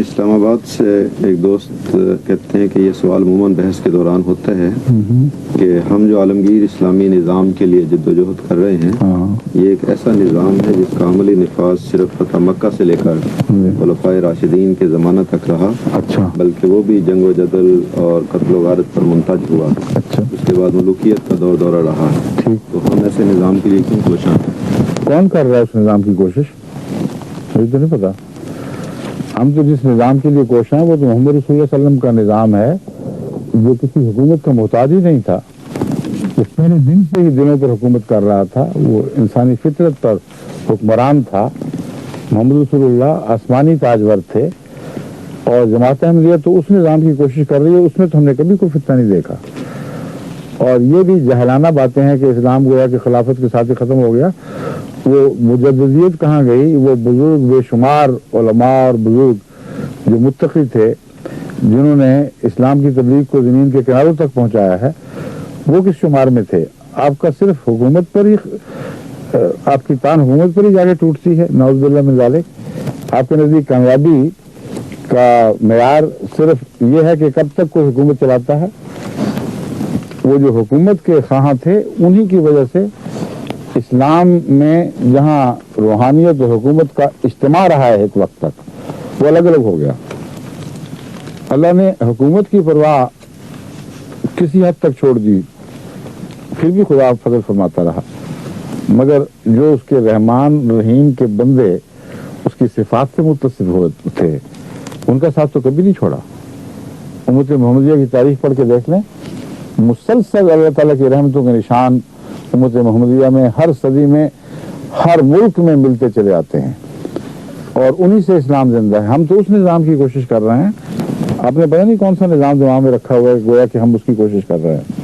اسلام آباد سے ایک دوست کہتے ہیں کہ یہ سوال عموماً بحث کے دوران ہوتا ہے کہ ہم جو عالمگیر اسلامی نظام کے لیے جد و جہد کر رہے ہیں یہ ایک ایسا نظام ہے جس کا عملی نفاذ صرف فتح مکہ سے لے کر خلفائے راشدین کے زمانہ تک رہا، بلکہ وہ بھی جنگ و جدل اور قتل و غارت پر منتج ہوا، اس کے بعد ملوکیت کا دورہ رہا، تو ہم ایسے نظام کے لیے کیوں کوشاں ہیں؟ کون کر رہا ہے اس نظام کی کوشش؟ مجھے تو نہیں پتا. ہم تو جس نظام کے لیے کوشاں ہیں وہ تو محمد رسول اللہ صلی اللہ علیہ وسلم کا نظام ہے جو کسی حکومت کا محتاج ہی نہیں تھا. اس پہلے دن سے ہی دنوں پر حکومت کر رہا تھا، وہ انسانی فطرت پر حکمران تھا. محمد رسول اللہ آسمانی تاجور تھے اور جماعت احمدیہ تو اس نظام کی کوشش کر رہی ہے، اس میں تو ہم نے کبھی کوئی فتنہ نہیں دیکھا. اور یہ بھی جہلانہ باتیں ہیں کہ اسلام گویا کہ خلافت کے ساتھ ہی ختم ہو گیا. وہ مجددیت کہاں گئی؟ وہ بزرگ بے شمار علماء اور بزرگ جو متقی تھے جنہوں نے اسلام کی تبلیغ کو زمین کے کناروں تک پہنچایا ہے، وہ کس شمار میں تھے؟ آپ کا صرف حکومت پر ہی، آپ کی تان حکومت پر ہی جا کے ٹوٹتی ہے. نعوذ باللہ من ذالک. آپ کے نزدیک کامیابی کا معیار صرف یہ ہے کہ کب تک کوئی حکومت چلاتا ہے. وہ جو حکومت کے خواہاں تھے انہی کی وجہ سے اسلام میں جہاں روحانیت و حکومت کا اجتماع رہا ہے ایک وقت تک، وہ الگ الگ ہو گیا. اللہ نے حکومت کی پرواہ کسی حد تک چھوڑ دی، پھر بھی خدا فضل فرماتا رہا، مگر جو اس کے رحمان رحیم کے بندے اس کی صفات سے متصف ہوتے تھے ان کا ساتھ تو کبھی نہیں چھوڑا. امت محمدیہ کی تاریخ پڑھ کے دیکھ لیں، مسلسل اللہ تعالیٰ کی رحمتوں کے نشان امت محمدیہ میں ہر صدی میں ہر ملک میں ملتے چلے آتے ہیں اور انہی سے اسلام زندہ ہے. ہم تو اس نظام کی کوشش کر رہے ہیں. آپ نے پتہ نہیں کون سا نظام دماغ میں رکھا ہوا ہے، گویا کہ ہم اس کی کوشش کر رہے ہیں.